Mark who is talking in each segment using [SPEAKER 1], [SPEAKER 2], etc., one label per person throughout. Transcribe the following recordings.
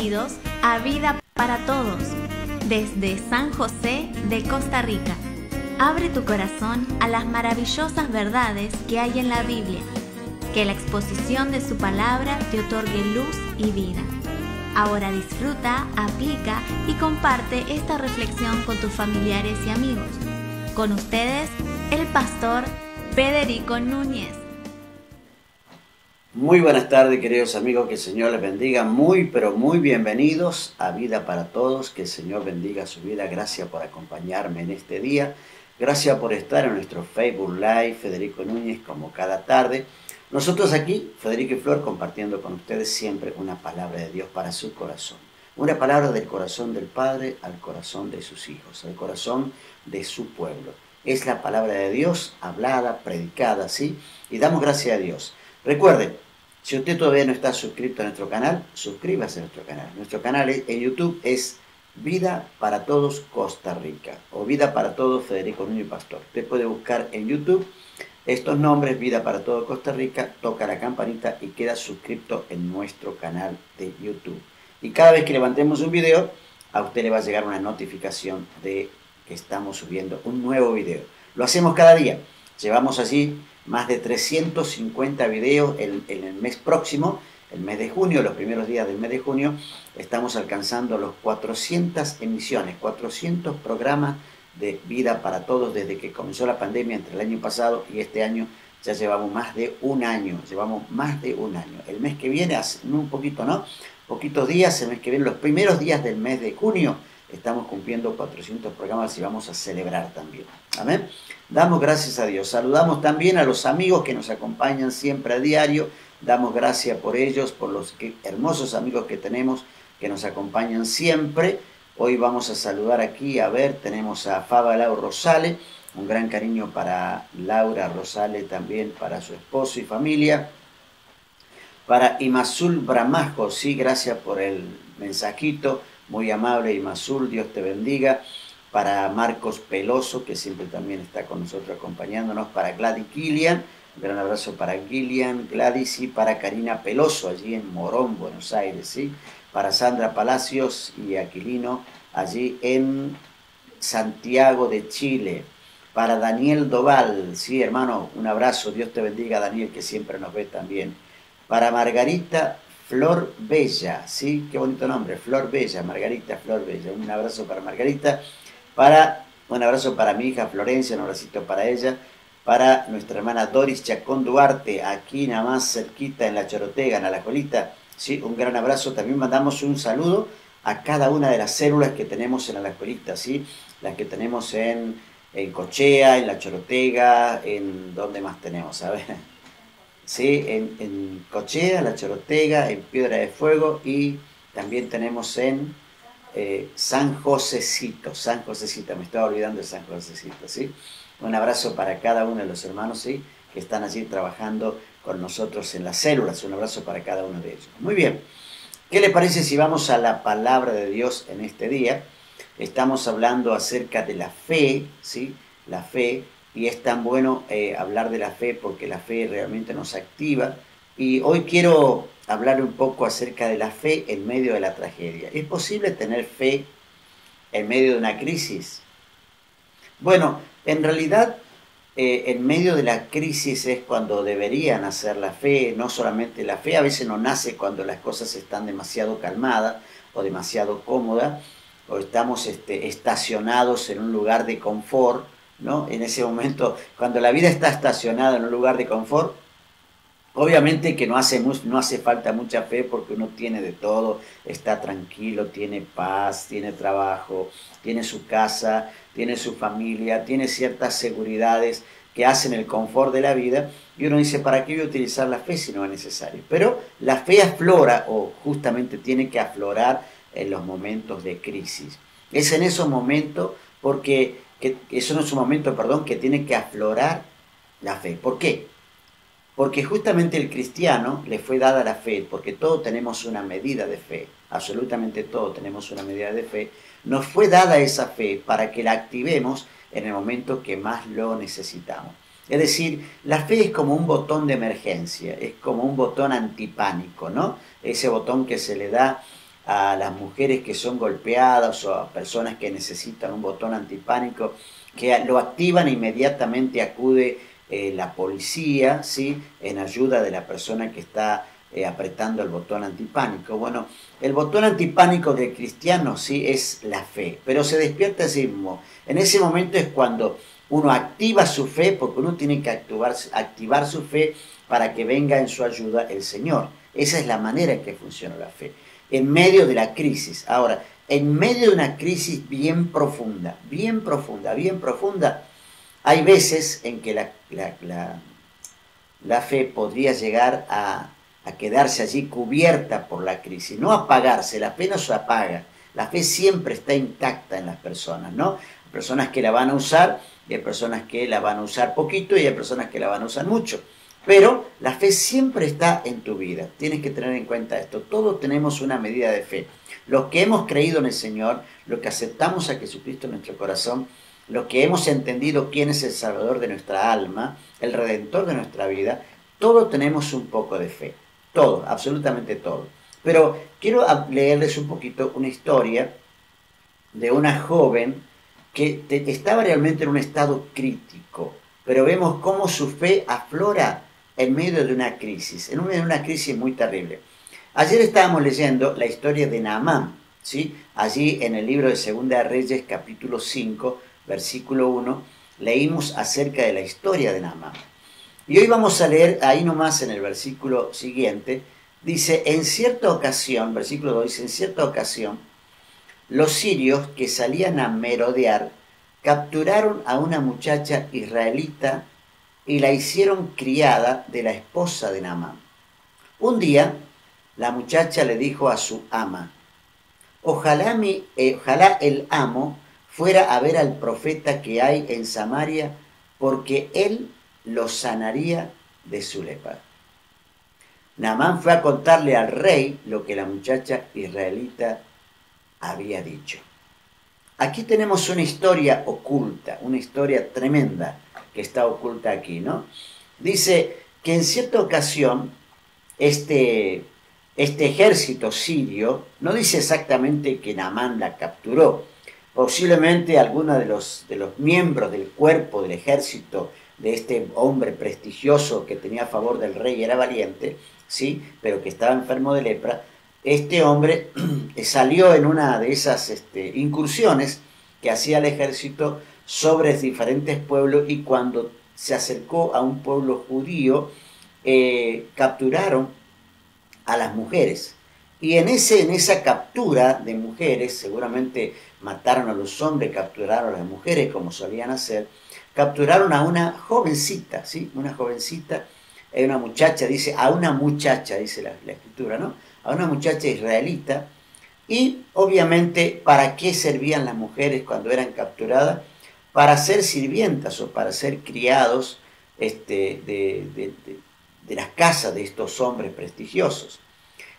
[SPEAKER 1] bienvenidos a Vida para Todos, desde San José de Costa Rica. Abre tu corazón a las maravillosas verdades que hay en la Biblia. Que la exposición de su palabra te otorgue luz y vida. Ahora disfruta, aplica y comparte esta reflexión con tus familiares y amigos. Con ustedes, el pastor Federico Núñez.
[SPEAKER 2] Muy buenas tardes, queridos amigos, que el Señor les bendiga. Pero muy bienvenidos a Vida para Todos, que el Señor bendiga su vida. Gracias por acompañarme en este día. Gracias por estar en nuestro Facebook Live, Federico Núñez, como cada tarde. Nosotros aquí, Federico y Flor, compartiendo con ustedes siempre una palabra de Dios para su corazón. Una palabra del corazón del Padre al corazón de sus hijos, al corazón de su pueblo. Es la palabra de Dios hablada, predicada, ¿sí? Y damos gracias a Dios. Recuerden, si usted todavía no está suscrito a nuestro canal, suscríbase a nuestro canal. Nuestro canal en YouTube es Vida para Todos Costa Rica o Vida para Todos Federico Núñez Pastor. Usted puede buscar en YouTube estos nombres, Vida para Todos Costa Rica, toca la campanita y queda suscrito en nuestro canal de YouTube. Y cada vez que levantemos un video, a usted le va a llegar una notificación de que estamos subiendo un nuevo video. Lo hacemos cada día. Llevamos allí más de 350 videos en el mes próximo, el mes de junio, los primeros días del mes de junio, estamos alcanzando los 400 emisiones, 400 programas de Vida para Todos desde que comenzó la pandemia entre el año pasado y este año. Ya llevamos más de un año, El mes que viene, poquitos días, el mes que viene, los primeros días del mes de junio, estamos cumpliendo 400 programas y vamos a celebrar también. Amén. Damos gracias a Dios. Saludamos también a los amigos que nos acompañan siempre a diario. Damos gracias por ellos, por los hermosos amigos que tenemos que nos acompañan siempre. Hoy vamos a saludar aquí, tenemos a Faba Lau Rosales. Un gran cariño para Laura Rosales, también para su esposo y familia. Para Imazul Bramajo, sí, gracias por el mensajito. Muy amable, Imazul, Dios te bendiga. Para Marcos Peloso, que siempre también está con nosotros acompañándonos. Para Gladys Gillian, un gran abrazo para Gillian, Gladys, y para Karina Peloso, allí en Morón, Buenos Aires, ¿sí? Para Sandra Palacios y Aquilino, allí en Santiago de Chile. Para Daniel Doval, sí, hermano, un abrazo, Dios te bendiga, Daniel, que siempre nos ve también. Para Margarita Flor Bella, sí, qué bonito nombre, Flor Bella, Margarita Flor Bella, un abrazo para Margarita. Un abrazo para mi hija Florencia, un abracito para ella. Para nuestra hermana Doris Chacón Duarte, aquí nada más cerquita en La Chorotega, en Alajuelita, sí, un gran abrazo. También mandamos un saludo a cada una de las células que tenemos en Alajuelita, sí, las que tenemos en Cochea, en La Chorotega, en ¿dónde más tenemos? A ver, sí, en Cochea, La Chorotega, en Piedra de Fuego, y también tenemos en San Josecito, me estaba olvidando de San Josecito, ¿sí? Un abrazo para cada uno de los hermanos, ¿sí?, que están allí trabajando con nosotros en las células. Un abrazo para cada uno de ellos. Muy bien, ¿qué le parece si vamos a la palabra de Dios en este día? Estamos hablando acerca de la fe, ¿sí? La fe, y es tan bueno hablar de la fe porque la fe realmente nos activa. Y hoy quiero hablar un poco acerca de la fe en medio de la tragedia. ¿Es posible tener fe en medio de una crisis? Bueno, en realidad, en medio de la crisis es cuando debería nacer la fe. No solamente la fe, a veces no nace cuando las cosas están demasiado calmadas o demasiado cómodas, o estamos estacionados en un lugar de confort, ¿no? En ese momento, cuando la vida está estacionada en un lugar de confort, obviamente que no hace falta mucha fe porque uno tiene de todo, está tranquilo, tiene paz, tiene trabajo, tiene su casa, tiene su familia, tiene ciertas seguridades que hacen el confort de la vida, y uno dice, ¿para qué voy a utilizar la fe si no es necesario? Pero la fe aflora, o justamente tiene que aflorar en los momentos de crisis. Es en esos momentos que tiene que aflorar la fe. ¿Por qué? Porque justamente el cristiano le fue dada la fe, porque todos tenemos una medida de fe, absolutamente todos tenemos una medida de fe. Nos fue dada esa fe para que la activemos en el momento que más lo necesitamos. Es decir, la fe es como un botón de emergencia, es como un botón antipánico, ¿no? Ese botón que se le da a las mujeres que son golpeadas o a personas que necesitan un botón antipánico, que lo activan e inmediatamente acude la policía, ¿sí?, en ayuda de la persona que está apretando el botón antipánico. Bueno, el botón antipánico del cristiano, sí, es la fe, pero se despierta a sí mismo. En ese momento es cuando uno activa su fe, porque uno tiene que activar su fe para que venga en su ayuda el Señor. Esa es la manera en que funciona la fe, en medio de la crisis. Ahora, en medio de una crisis bien profunda, hay veces en que la fe podría llegar a quedarse allí cubierta por la crisis, no apagarse. La fe no se apaga, la fe siempre está intacta en las personas, ¿no? Hay personas que la van a usar, y hay personas que la van a usar poquito, y hay personas que la van a usar mucho, pero la fe siempre está en tu vida. Tienes que tener en cuenta esto. Todos tenemos una medida de fe. Los que hemos creído en el Señor, los que aceptamos a Jesucristo en nuestro corazón, los que hemos entendido quién es el Salvador de nuestra alma, el Redentor de nuestra vida, todos tenemos un poco de fe. Todo, absolutamente todo. Pero quiero leerles un poquito una historia de una joven que estaba realmente en un estado crítico, pero vemos cómo su fe aflora en medio de una crisis, en una crisis muy terrible. Ayer estábamos leyendo la historia de Naamán, ¿sí? Allí en el libro de Segunda de Reyes, capítulo 5, versículo 1, leímos acerca de la historia de Naamán. Y hoy vamos a leer ahí nomás en el versículo siguiente, dice, en cierta ocasión, versículo 2 dice, en cierta ocasión, los sirios que salían a merodear capturaron a una muchacha israelita y la hicieron criada de la esposa de Naamán. Un día, la muchacha le dijo a su ama, ojalá el amo fuera a ver al profeta que hay en Samaria, porque él lo sanaría de su lepra. Naamán fue a contarle al rey lo que la muchacha israelita había dicho. Aquí tenemos una historia oculta, una historia tremenda que está oculta aquí, ¿no? Dice que en cierta ocasión este ejército sirio, no dice exactamente que Naamán la capturó, posiblemente alguno de los miembros del cuerpo del ejército de este hombre prestigioso que tenía a favor del rey, era valiente, ¿sí?, pero que estaba enfermo de lepra. Este hombre salió en una de esas incursiones que hacía el ejército sobre diferentes pueblos, y cuando se acercó a un pueblo judío, capturaron a las mujeres. Y en esa captura de mujeres, seguramente mataron a los hombres, capturaron a las mujeres, como solían hacer, capturaron a una jovencita, ¿sí? Una jovencita, una muchacha, dice la escritura, ¿no? A una muchacha israelita. Y obviamente, ¿para qué servían las mujeres cuando eran capturadas? Para ser sirvientas o para ser criados de las casas de estos hombres prestigiosos.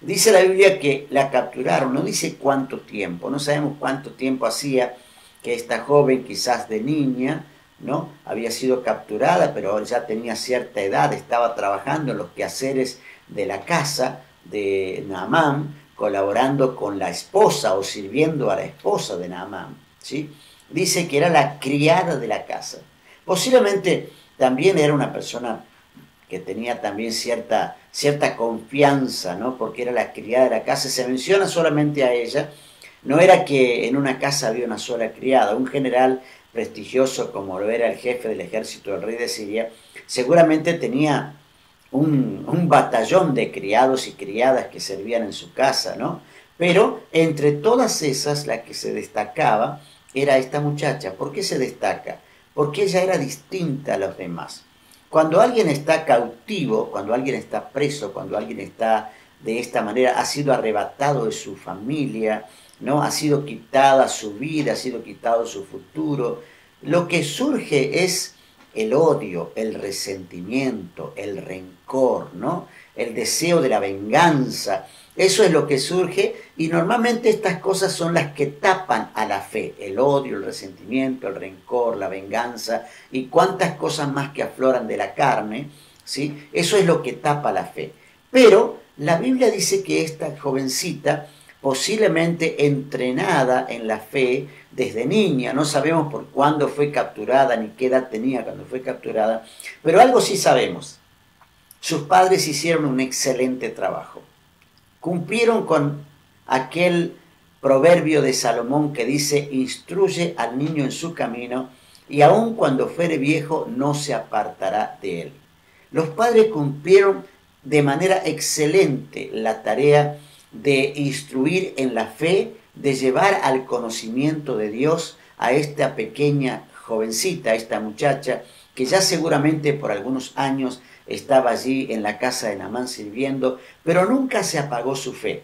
[SPEAKER 2] Dice la Biblia que la capturaron, no dice cuánto tiempo, no sabemos cuánto tiempo hacía que esta joven, quizás de niña, ¿no?, había sido capturada, pero ya tenía cierta edad, estaba trabajando en los quehaceres de la casa de Naamán, colaborando con la esposa o sirviendo a la esposa de Naamán, ¿sí? Dice que era la criada de la casa. Posiblemente también era una persona que tenía también cierta confianza, ¿no?, porque era la criada de la casa. Se menciona solamente a ella. No era que en una casa había una sola criada. Un general prestigioso como lo era el jefe del ejército del rey de Siria, seguramente tenía un batallón de criados y criadas que servían en su casa, ¿no? Pero entre todas esas, la que se destacaba era esta muchacha. ¿Por qué se destaca? Porque ella era distinta a los demás. Cuando alguien está cautivo, cuando alguien está preso, cuando alguien está de esta manera, ha sido arrebatado de su familia, ¿no?, ha sido quitada su vida, ha sido quitado su futuro, lo que surge es el odio, el resentimiento, el rencor, ¿no?, el deseo de la venganza. Eso es lo que surge, y normalmente estas cosas son las que tapan a la fe: el odio, el resentimiento, el rencor, la venganza y cuantas cosas más que afloran de la carne, ¿sí? Eso es lo que tapa la fe. Pero la Biblia dice que esta jovencita posiblemente entrenada en la fe desde niña. No sabemos por cuándo fue capturada ni qué edad tenía cuando fue capturada, pero algo sí sabemos. Sus padres hicieron un excelente trabajo. Cumplieron con aquel proverbio de Salomón que dice: instruye al niño en su camino, y aun cuando fuere viejo no se apartará de él. Los padres cumplieron de manera excelente la tarea de instruir en la fe, de llevar al conocimiento de Dios a esta pequeña jovencita, a esta muchacha, que ya seguramente por algunos años estaba allí en la casa de Naamán sirviendo, pero nunca se apagó su fe.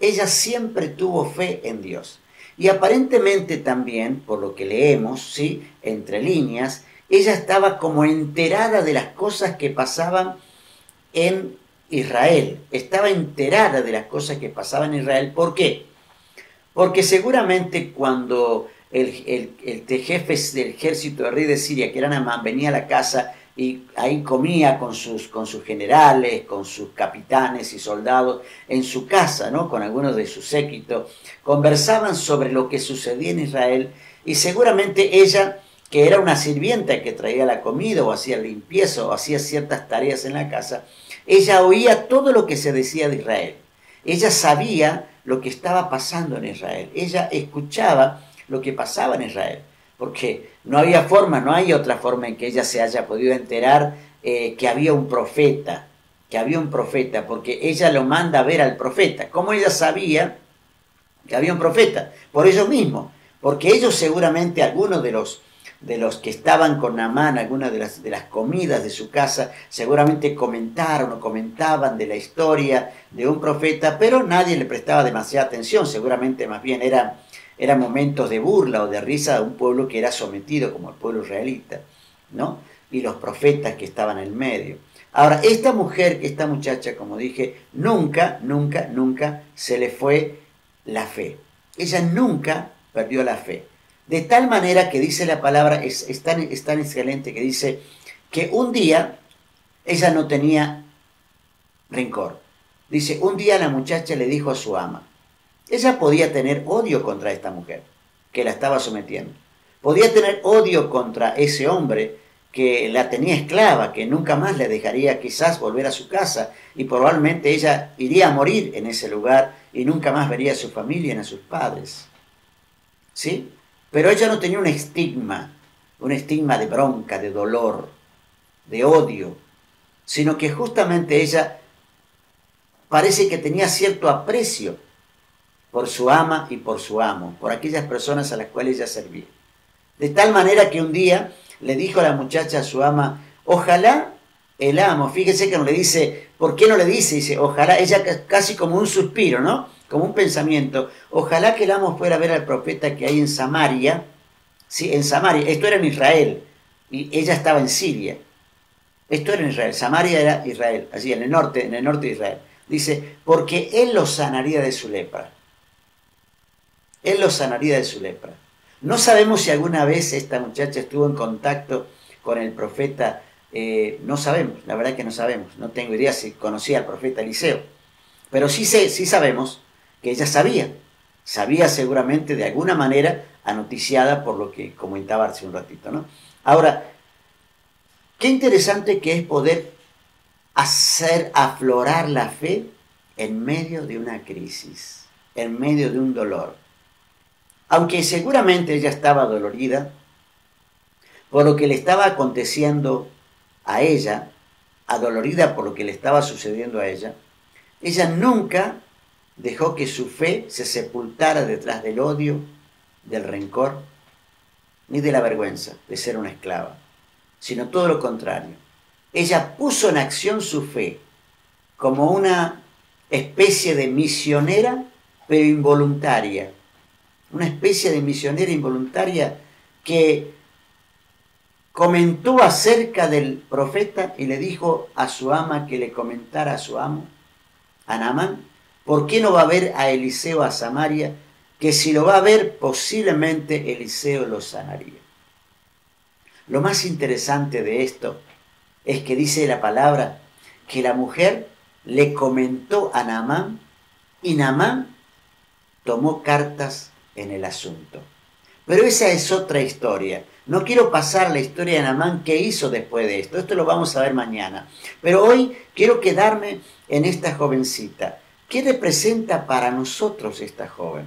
[SPEAKER 2] Ella siempre tuvo fe en Dios. Y aparentemente también, por lo que leemos, ¿sí?, entre líneas, ella estaba como enterada de las cosas que pasaban en Israel. Estaba enterada de las cosas que pasaban en Israel. ¿Por qué? Porque seguramente cuando el jefe del ejército del rey de Siria, que era Naamán, venía a la casa y ahí comía con sus generales, con sus capitanes y soldados en su casa, ¿no?, con algunos de su séquito, conversaban sobre lo que sucedía en Israel, y seguramente ella, que era una sirvienta que traía la comida o hacía limpieza o hacía ciertas tareas en la casa, ella oía todo lo que se decía de Israel. Ella sabía lo que estaba pasando en Israel. Ella escuchaba lo que pasaba en Israel. Porque no había forma, no hay otra forma en que ella se haya podido enterar que había un profeta, porque ella lo manda a ver al profeta. ¿Cómo ella sabía que había un profeta? Por ellos mismos, porque ellos seguramente, algunos de los que estaban con Naamán, algunas de las comidas de su casa, seguramente comentaban de la historia de un profeta, pero nadie le prestaba demasiada atención. Seguramente más bien eran momentos de burla o de risa de un pueblo que era sometido como el pueblo israelita, ¿no? Y los profetas que estaban en el medio. Ahora, esta muchacha, como dije, nunca se le fue la fe. Ella nunca perdió la fe. De tal manera que dice la palabra, es tan excelente, que dice que un día ella no tenía rencor. Dice, un día la muchacha le dijo a su ama, ella podía tener odio contra esta mujer que la estaba sometiendo. Podía tener odio contra ese hombre que la tenía esclava, que nunca más le dejaría quizás volver a su casa, y probablemente ella iría a morir en ese lugar y nunca más vería a su familia ni a sus padres. ¿Sí? Pero ella no tenía un estigma de bronca, de dolor, de odio, sino que justamente ella parece que tenía cierto aprecio por su ama y por su amo, por aquellas personas a las cuales ella servía. De tal manera que un día le dijo a la muchacha, a su ama, ojalá el amo, fíjese que no le dice, ¿por qué no le dice? Dice, ojalá, ella casi como un suspiro, ¿no? Como un pensamiento, ojalá que el amo fuera a ver al profeta que hay en Samaria. Sí, en Samaria, esto era en Israel, y ella estaba en Siria. Esto era en Israel, Samaria era Israel, allí en el norte de Israel. Dice, porque él lo sanaría de su lepra. Él lo sanaría de su lepra. No sabemos si alguna vez esta muchacha estuvo en contacto con el profeta, no sabemos, la verdad que no sabemos, no tengo idea si conocía al profeta Eliseo, pero sí sabemos que ella sabía seguramente de alguna manera, anoticiada por lo que comentaba hace un ratito, ¿no? Ahora, qué interesante que es poder hacer aflorar la fe en medio de una crisis, en medio de un dolor. Aunque seguramente ella estaba dolorida por lo que le estaba aconteciendo a ella, adolorida por lo que le estaba sucediendo a ella, ella nunca dejó que su fe se sepultara detrás del odio, del rencor, ni de la vergüenza de ser una esclava, sino todo lo contrario. Ella puso en acción su fe como una especie de misionera, pero involuntaria. Una especie de misionera involuntaria que comentó acerca del profeta y le dijo a su ama que le comentara a su amo, a Naamán, ¿por qué no va a ver a Eliseo a Samaria? Que si lo va a ver, posiblemente Eliseo lo sanaría. Lo más interesante de esto es que dice la palabra que la mujer le comentó a Naamán y Naamán tomó cartas en el asunto. Pero esa es otra historia. No quiero pasar la historia de Naamán, qué hizo después de esto. Esto lo vamos a ver mañana. Pero hoy quiero quedarme en esta jovencita. ¿Qué representa para nosotros esta joven?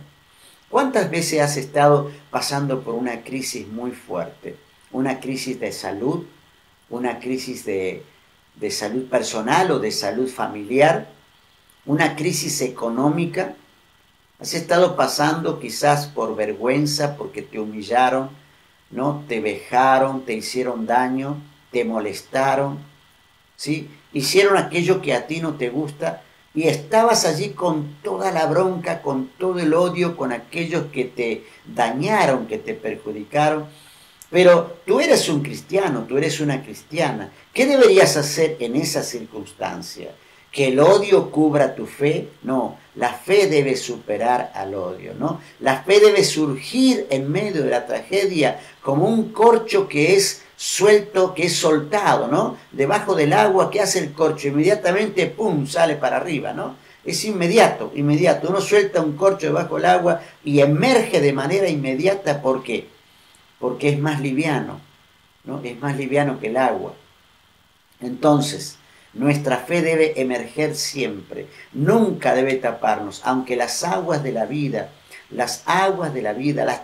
[SPEAKER 2] ¿Cuántas veces has estado pasando por una crisis muy fuerte? Una crisis de salud, una crisis de salud personal o de salud familiar, una crisis económica. Has estado pasando quizás por vergüenza porque te humillaron, ¿no? Te vejaron, te hicieron daño, te molestaron, ¿sí? Hicieron aquello que a ti no te gusta y estabas allí con toda la bronca, con todo el odio, con aquellos que te dañaron, que te perjudicaron. Pero tú eres un cristiano, tú eres una cristiana. ¿Qué deberías hacer en esa circunstancia? ¿Que el odio cubra tu fe? No, la fe debe superar al odio, ¿no? La fe debe surgir en medio de la tragedia como un corcho que es suelto, que es soltado, ¿no? Debajo del agua, ¿qué hace el corcho? Inmediatamente, ¡pum!, sale para arriba, ¿no? Es inmediato, inmediato. Uno suelta un corcho debajo del agua y emerge de manera inmediata. ¿Por qué? Porque es más liviano, ¿no? Es más liviano que el agua. Entonces, nuestra fe debe emerger siempre, nunca debe taparnos, aunque las aguas de la vida, las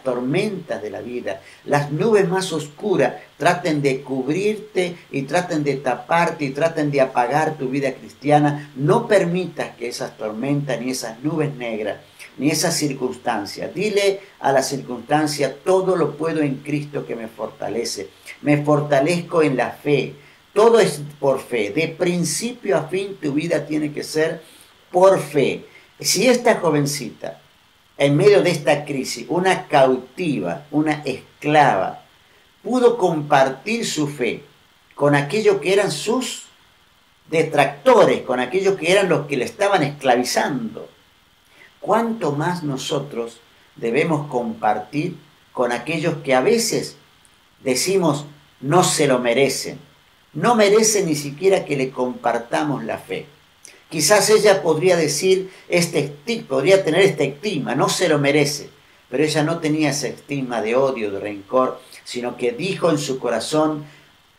[SPEAKER 2] tormentas de la vida, las nubes más oscuras traten de cubrirte y traten de taparte y traten de apagar tu vida cristiana. No permitas que esas tormentas ni esas nubes negras ni esas circunstancias. Dile a la circunstancia: todo lo puedo en Cristo que me fortalece. Me fortalezco en la fe. Todo es por fe. De principio a fin tu vida tiene que ser por fe. Si esta jovencita, en medio de esta crisis, una cautiva, una esclava, pudo compartir su fe con aquellos que eran sus detractores, con aquellos que eran los que le estaban esclavizando, ¿cuánto más nosotros debemos compartir con aquellos que a veces decimos no se lo merecen? No merece ni siquiera que le compartamos la fe. Quizás ella podría decir, podría tener este estigma, no se lo merece. Pero ella no tenía ese estigma de odio, de rencor, sino que dijo en su corazón: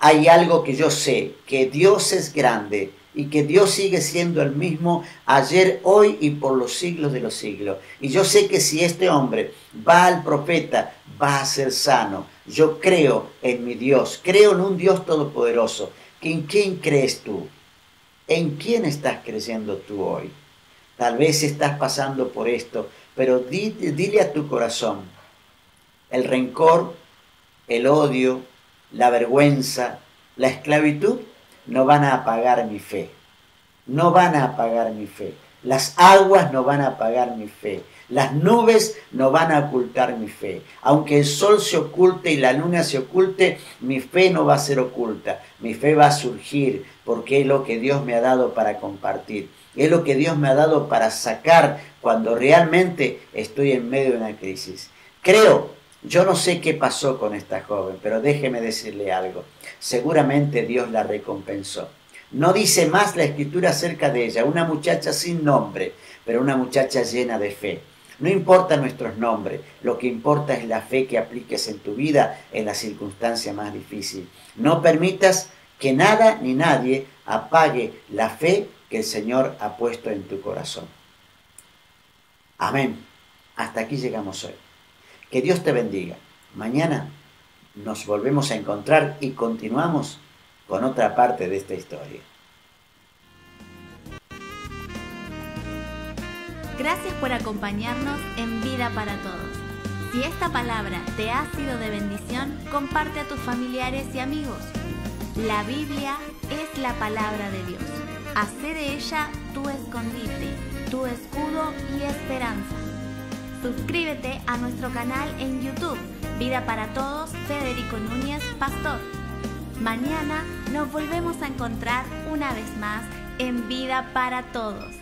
[SPEAKER 2] hay algo que yo sé, que Dios es grande y que Dios sigue siendo el mismo ayer, hoy y por los siglos de los siglos. Y yo sé que si este hombre va al profeta, va a ser sano. Yo creo en mi Dios, creo en un Dios todopoderoso. ¿En quién crees tú? ¿En quién estás creyendo tú hoy? Tal vez estás pasando por esto, pero dile a tu corazón: el rencor, el odio, la vergüenza, la esclavitud no van a apagar mi fe. No van a apagar mi fe. Las aguas no van a apagar mi fe. Las nubes no van a ocultar mi fe. Aunque el sol se oculte y la luna se oculte, mi fe no va a ser oculta. Mi fe va a surgir porque es lo que Dios me ha dado para compartir. Es lo que Dios me ha dado para sacar cuando realmente estoy en medio de una crisis. Yo no sé qué pasó con esta joven, pero déjeme decirle algo. Seguramente Dios la recompensó. No dice más la Escritura acerca de ella, una muchacha sin nombre, pero una muchacha llena de fe. No importa nuestros nombres, lo que importa es la fe que apliques en tu vida en la circunstancia más difícil. No permitas que nada ni nadie apague la fe que el Señor ha puesto en tu corazón. Amén. Hasta aquí llegamos hoy. Que Dios te bendiga. Mañana nos volvemos a encontrar y continuamos con otra parte de esta historia.
[SPEAKER 1] Gracias por acompañarnos en Vida para Todos. Si esta palabra te ha sido de bendición, comparte a tus familiares y amigos. La Biblia es la palabra de Dios. Hacé de ella tu escondite, tu escudo y esperanza. Suscríbete a nuestro canal en YouTube, Vida para Todos, Federico Núñez, Pastor. Mañana nos volvemos a encontrar una vez más en Vida para Todos.